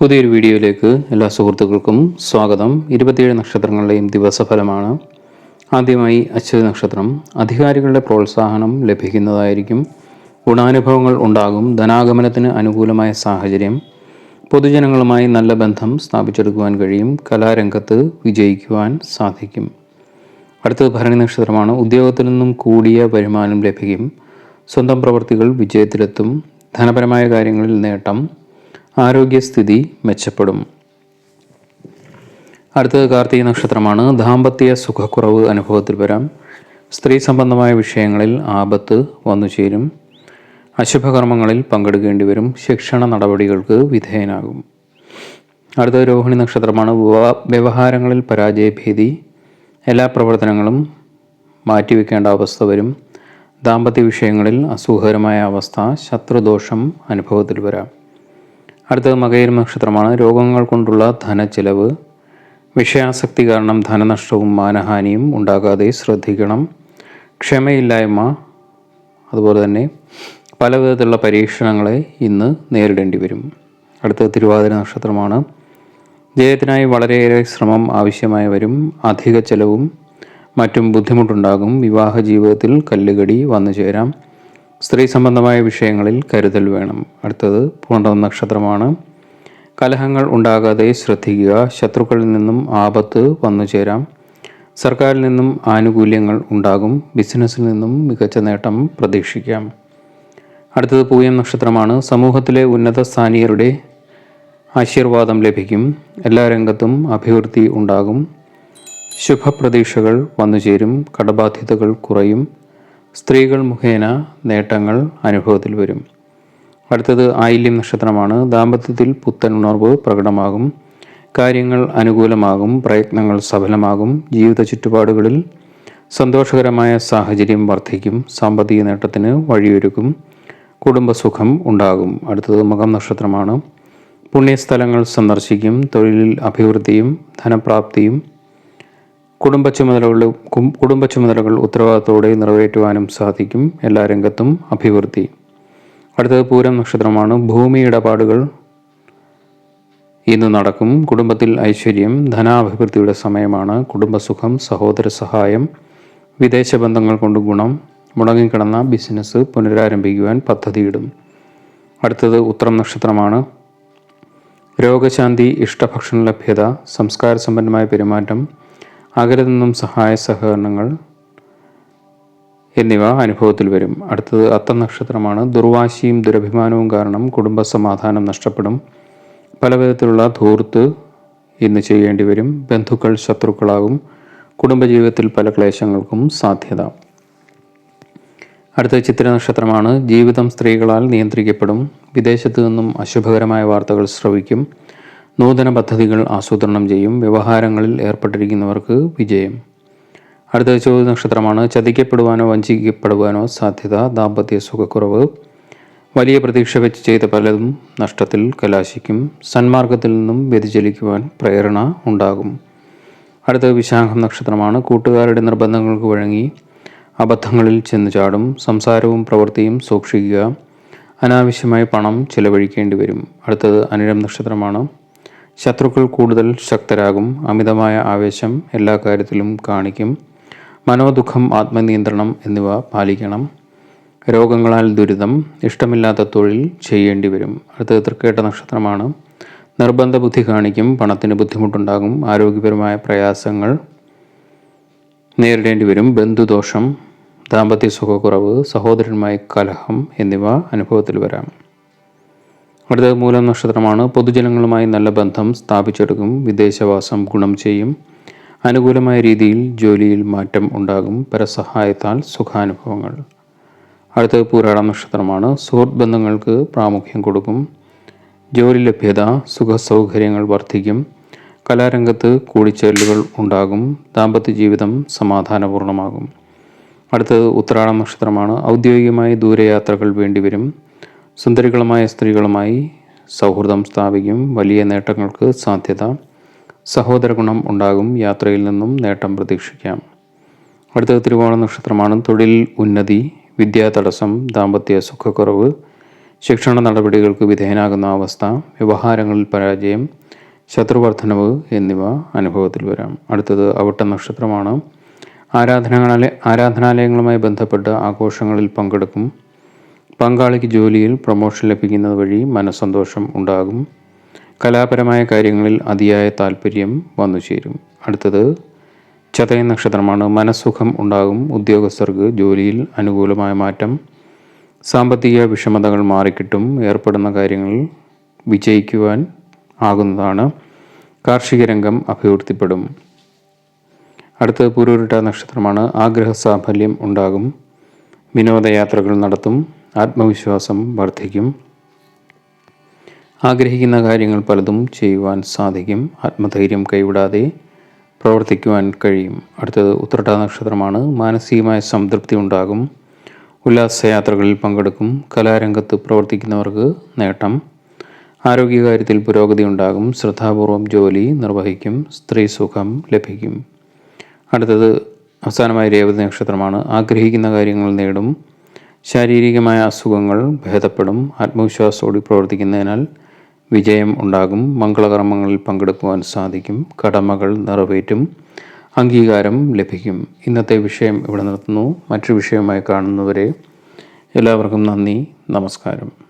പുതിയൊരു വീഡിയോയിലേക്ക് എല്ലാ സുഹൃത്തുക്കൾക്കും സ്വാഗതം. 27 നക്ഷത്രങ്ങളുടെയും ദിവസഫലമാണ്. ആദ്യമായി അശ്വതി നക്ഷത്രം. അധികാരികളുടെ പ്രോത്സാഹനം ലഭിക്കുന്നതായിരിക്കും. ഗുണാനുഭവങ്ങൾ ഉണ്ടാകും. ധനാഗമനത്തിന് അനുകൂലമായ സാഹചര്യം. പൊതുജനങ്ങളുമായി നല്ല ബന്ധം സ്ഥാപിച്ചെടുക്കുവാൻ കഴിയും. കലാരംഗത്ത് വിജയിക്കുവാൻ സാധിക്കും. അടുത്തത് ഭരണി നക്ഷത്രമാണ്. ഉദ്യോഗത്തിൽ നിന്നും കൂടിയ വരുമാനം ലഭിക്കും. സ്വന്തം പ്രവൃത്തികൾ വിജയത്തിലെത്തും. ധനപരമായ കാര്യങ്ങളിൽ നേട്ടം. ആരോഗ്യസ്ഥിതി മെച്ചപ്പെടും. അടുത്തത് കാർത്തിക നക്ഷത്രമാണ്. ദാമ്പത്യ സുഖക്കുറവ് അനുഭവത്തിൽ വരാം. സ്ത്രീ സംബന്ധമായ വിഷയങ്ങളിൽ ആപത്ത് വന്നുചേരും. അശുഭകർമ്മങ്ങളിൽ പങ്കെടുക്കേണ്ടി വരും. ശിക്ഷണ നടപടികൾക്ക് വിധേയനാകും. അടുത്തത് രോഹിണി നക്ഷത്രമാണ്. വ്യവഹാരങ്ങളിൽ പരാജയഭീതി. എല്ലാ പ്രവർത്തനങ്ങളും മാറ്റിവെക്കേണ്ട അവസ്ഥ വരും. ദാമ്പത്യ വിഷയങ്ങളിൽ അസുഖകരമായ അവസ്ഥ. ശത്രുദോഷം അനുഭവത്തിൽ വരാം. അടുത്തത് മകയിരം നക്ഷത്രമാണ്. രോഗങ്ങൾ കൊണ്ടുള്ള ധനച്ചിലവ്. വിഷയാസക്തി കാരണം ധനനഷ്ടവും മാനഹാനിയും ഉണ്ടാകാതെ ശ്രദ്ധിക്കണം. ക്ഷമയില്ലായ്മ, അതുപോലെ തന്നെ പല വിധത്തിലുള്ള പരീക്ഷണങ്ങളെ ഇന്ന് നേരിടേണ്ടി വരും. അടുത്തത് തിരുവാതിര നക്ഷത്രമാണ്. ജയത്തിനായി വളരെയേറെ ശ്രമം ആവശ്യമായി വരും. അധിക ചെലവും മറ്റും ബുദ്ധിമുട്ടുണ്ടാകും. വിവാഹ ജീവിതത്തിൽ കല്ലുകടി വന്നു ചേരാം. സ്ത്രീ സംബന്ധമായ വിഷയങ്ങളിൽ കരുതൽ വേണം. അടുത്തത് പൂണ്ടം നക്ഷത്രമാണ്. കലഹങ്ങൾ ഉണ്ടാകാതെ ശ്രദ്ധിക്കുക. ശത്രുക്കളിൽ നിന്നും ആപത്ത് വന്നു ചേരാം. സർക്കാരിൽ നിന്നും ആനുകൂല്യങ്ങൾ ഉണ്ടാകും. ബിസിനസ്സിൽ നിന്നും മികച്ച നേട്ടം പ്രതീക്ഷിക്കാം. അടുത്തത് പൂയം നക്ഷത്രമാണ്. സമൂഹത്തിലെ ഉന്നത സ്ഥാനീയരുടെ ആശീർവാദം ലഭിക്കും. എല്ലാ രംഗത്തും അഭിവൃദ്ധി ഉണ്ടാകും. ശുഭപ്രതീക്ഷകൾ വന്നുചേരും. കടബാധ്യതകൾ കുറയും. സ്ത്രീകൾ മുഖേന നേട്ടങ്ങൾ അനുഭവത്തിൽ വരും. അടുത്തത് ആയില്യം നക്ഷത്രമാണ്. ദാമ്പത്യത്തിൽ പുത്തൻ ഉണർവ് പ്രകടമാകും. കാര്യങ്ങൾ അനുകൂലമാകും. പ്രയത്നങ്ങൾ സഫലമാകും. ജീവിത ചുറ്റുപാടുകളിൽ സന്തോഷകരമായ സാഹചര്യം വർദ്ധിക്കും. സാമ്പത്തിക നേട്ടത്തിന് വഴിയൊരുക്കും. കുടുംബസുഖം ഉണ്ടാകും. അടുത്തത് മകം നക്ഷത്രമാണ്. പുണ്യസ്ഥലങ്ങൾ സന്ദർശിക്കും. തൊഴിലിൽ അഭിവൃദ്ധിയും ധനപ്രാപ്തിയും. കുടുംബ ചുമതലകൾ ഉത്തരവാദിത്തോടെ നിറവേറ്റുവാനും സാധിക്കും. എല്ലാ രംഗത്തും അഭിവൃദ്ധി. അടുത്തത് പൂരം നക്ഷത്രമാണ്. ഭൂമി ഇടപാടുകൾ ഇന്ന് നടക്കും. കുടുംബത്തിൽ ഐശ്വര്യം. ധനാഭിവൃദ്ധിയുടെ സമയമാണ്. കുടുംബസുഖം. സഹോദര സഹായം. വിദേശ ബന്ധങ്ങൾ കൊണ്ട് ഗുണം. മുടങ്ങിക്കിടന്ന ബിസിനസ് പുനരാരംഭിക്കുവാൻ പദ്ധതിയിടും. അടുത്തത് ഉത്രം നക്ഷത്രമാണ്. രോഗശാന്തി. ഇഷ്ടഭക്ഷണ ലഭ്യത. സംസ്കാര സമ്പന്നമായ പെരുമാറ്റം. അകലെ നിന്നും സഹായ സഹകരണങ്ങൾ എന്നിവ അനുഭവത്തിൽ വരും. അടുത്തത് അത്തം നക്ഷത്രമാണ്. ദുർവാശിയും ദുരഭിമാനവും കാരണം കുടുംബ സമാധാനം നഷ്ടപ്പെടും. പല വിധത്തിലുള്ള ധൂർത്ത് ഇന്ന് ചെയ്യേണ്ടി വരും. ബന്ധുക്കൾ ശത്രുക്കളാകും. കുടുംബജീവിതത്തിൽ പല ക്ലേശങ്ങൾക്കും സാധ്യത. അടുത്ത ചിത്ര നക്ഷത്രമാണ്. ജീവിതം സ്ത്രീകളാൽ നിയന്ത്രിക്കപ്പെടും. വിദേശത്തു നിന്നും അശുഭകരമായ വാർത്തകൾ ശ്രവിക്കും. നൂതന പദ്ധതികൾ ആസൂത്രണം ചെയ്യും. വ്യവഹാരങ്ങളിൽ ഏർപ്പെട്ടിരിക്കുന്നവർക്ക് വിജയം. അടുത്തത് ചോദ്യ നക്ഷത്രമാണ്. ചതിക്കപ്പെടുവാനോ വഞ്ചിക്കപ്പെടുവാനോ സാധ്യത. ദാമ്പത്യ സുഖക്കുറവ്. വലിയ പ്രതീക്ഷ വെച്ച് ചെയ്ത പലതും നഷ്ടത്തിൽ കലാശിക്കും. സന്മാർഗത്തിൽ നിന്നും വ്യതിചലിക്കുവാൻ പ്രേരണ ഉണ്ടാകും. അടുത്തത് വിശാഖം നക്ഷത്രമാണ്. കൂട്ടുകാരുടെ നിർബന്ധങ്ങൾക്ക് വഴങ്ങി അബദ്ധങ്ങളിൽ ചെന്ന് ചാടും. സംസാരവും പ്രവൃത്തിയും സൂക്ഷിക്കുക. അനാവശ്യമായി പണം ചിലവഴിക്കേണ്ടി വരും. അടുത്തത് അനിഴം നക്ഷത്രമാണ്. ശത്രുക്കൾ കൂടുതൽ ശക്തരാകും. അമിതമായ ആവേശം എല്ലാ കാര്യത്തിലും കാണിക്കും. മനോദുഃഖം, ആത്മനിയന്ത്രണം എന്നിവ പാലിക്കണം. രോഗങ്ങളാൽ ദുരിതം. ഇഷ്ടമില്ലാത്ത തൊഴിൽ ചെയ്യേണ്ടി വരും. അടുത്തത് തൃക്കേട്ട നക്ഷത്രമാണ്. നിർബന്ധ ബുദ്ധി കാണിക്കും. പണത്തിന് ബുദ്ധിമുട്ടുണ്ടാകും. ആരോഗ്യപരമായ പ്രയാസങ്ങൾ നേരിടേണ്ടി വരും. ബന്ധുദോഷം. ദാമ്പത്യ സുഖക്കുറവ്. സഹോദരനുമായി കലഹം എന്നിവ അനുഭവത്തിൽ വരാം. അടുത്തത് മൂലം നക്ഷത്രമാണ്. പൊതുജനങ്ങളുമായി നല്ല ബന്ധം സ്ഥാപിച്ചെടുക്കും. വിദേശവാസം ഗുണം ചെയ്യും. അനുകൂലമായ രീതിയിൽ ജോലിയിൽ മാറ്റം ഉണ്ടാകും. പരസഹായത്താൽ സുഖാനുഭവങ്ങൾ. അടുത്തത് പൂരാടം നക്ഷത്രമാണ്. സുഹൃത്ത് ബന്ധങ്ങൾക്ക് പ്രാമുഖ്യം കൊടുക്കും. ജോലി ലഭ്യത. സുഖസൗകര്യങ്ങൾ വർദ്ധിക്കും. കലാരംഗത്ത് കൂടിച്ചേരലുകൾ ഉണ്ടാകും. ദാമ്പത്യ ജീവിതം സമാധാനപൂർണ്ണമാകും. അടുത്തത് ഉത്രാടം നക്ഷത്രമാണ്. ഔദ്യോഗികമായി ദൂരയാത്രകൾ വേണ്ടിവരും. സുന്ദരികളുമായ സ്ത്രീകളുമായി സൗഹൃദം സ്ഥാപിക്കും. വലിയ നേട്ടങ്ങൾക്ക് സാധ്യത. സഹോദര ഗുണം ഉണ്ടാകും. യാത്രയിൽ നിന്നും നേട്ടം പ്രതീക്ഷിക്കാം. അടുത്തത് തിരുവോണ നക്ഷത്രമാണ്. തൊഴിൽ ഉന്നതി. വിദ്യാതടസ്സം. ദാമ്പത്യ സുഖക്കുറവ്. ശിക്ഷണ നടപടികൾക്ക് വിധേയനാകുന്ന അവസ്ഥ, വ്യവഹാരങ്ങളിൽ പരാജയം, ശത്രുവർദ്ധനവ് എന്നിവ അനുഭവത്തിൽ വരാം. അടുത്തത് അവിട്ട നക്ഷത്രമാണ്. ആരാധനാലയങ്ങളുമായി ബന്ധപ്പെട്ട് ആഘോഷങ്ങളിൽ പങ്കെടുക്കും. പങ്കാളിക്ക് ജോലിയിൽ പ്രൊമോഷൻ ലഭിക്കുന്നത് വഴി മനസ്സന്തോഷം ഉണ്ടാകും. കലാപരമായ കാര്യങ്ങളിൽ അതിയായ താല്പര്യം വന്നു ചേരും. അടുത്തത് ചതയ നക്ഷത്രമാണ്. മനസ്സുഖം ഉണ്ടാകും. ഉദ്യോഗസ്ഥർക്ക് ജോലിയിൽ അനുകൂലമായ മാറ്റം, സാമ്പത്തിക വിഷമതകൾ മാറിക്കിട്ടും. ഏർപ്പെടുന്ന കാര്യങ്ങളിൽ വിജയിക്കുവാൻ ആകുന്നതാണ്. കാർഷിക രംഗം അഭിവൃദ്ധിപ്പെടും. അടുത്തത് പൂരുരുട്ട നക്ഷത്രമാണ്. ആഗ്രഹ സാഫല്യം ഉണ്ടാകും. വിനോദയാത്രകൾ നടത്തും. ആത്മവിശ്വാസം വർദ്ധിക്കും. ആഗ്രഹിക്കുന്ന കാര്യങ്ങൾ പലതും ചെയ്യുവാൻ സാധിക്കും. ആത്മധൈര്യം കൈവിടാതെ പ്രവർത്തിക്കുവാൻ കഴിയും. അടുത്തത് ഉത്രട്ട നക്ഷത്രമാണ്. മാനസികമായ സംതൃപ്തി ഉണ്ടാകും. ഉല്ലാസയാത്രകളിൽ പങ്കെടുക്കും. കലാരംഗത്ത് പ്രവർത്തിക്കുന്നവർക്ക് നേട്ടം. ആരോഗ്യകാര്യത്തിൽ പുരോഗതി ഉണ്ടാകും. ശ്രദ്ധാപൂർവം ജോലി നിർവഹിക്കും. സ്ത്രീ സുഖം ലഭിക്കും. അടുത്തത് അവസാനമായി രേവതി നക്ഷത്രമാണ്. ആഗ്രഹിക്കുന്ന കാര്യങ്ങൾ നേടും. ശാരീരികമായ അസുഖങ്ങൾ ഭേദപ്പെടും. ആത്മവിശ്വാസത്തോടെ പ്രവർത്തിക്കുന്നതിനാൽ വിജയം ഉണ്ടാകും. മംഗളകർമ്മങ്ങളിൽ പങ്കെടുക്കുവാൻ സാധിക്കും. കടമകൾ നിറവേറ്റും. അംഗീകാരം ലഭിക്കും. ഇന്നത്തെ വിഷയം ഇവിടെ നിർത്തുന്നു. മറ്റൊരു വിഷയവുമായി കാണുന്നവരെ എല്ലാവർക്കും നന്ദി, നമസ്കാരം.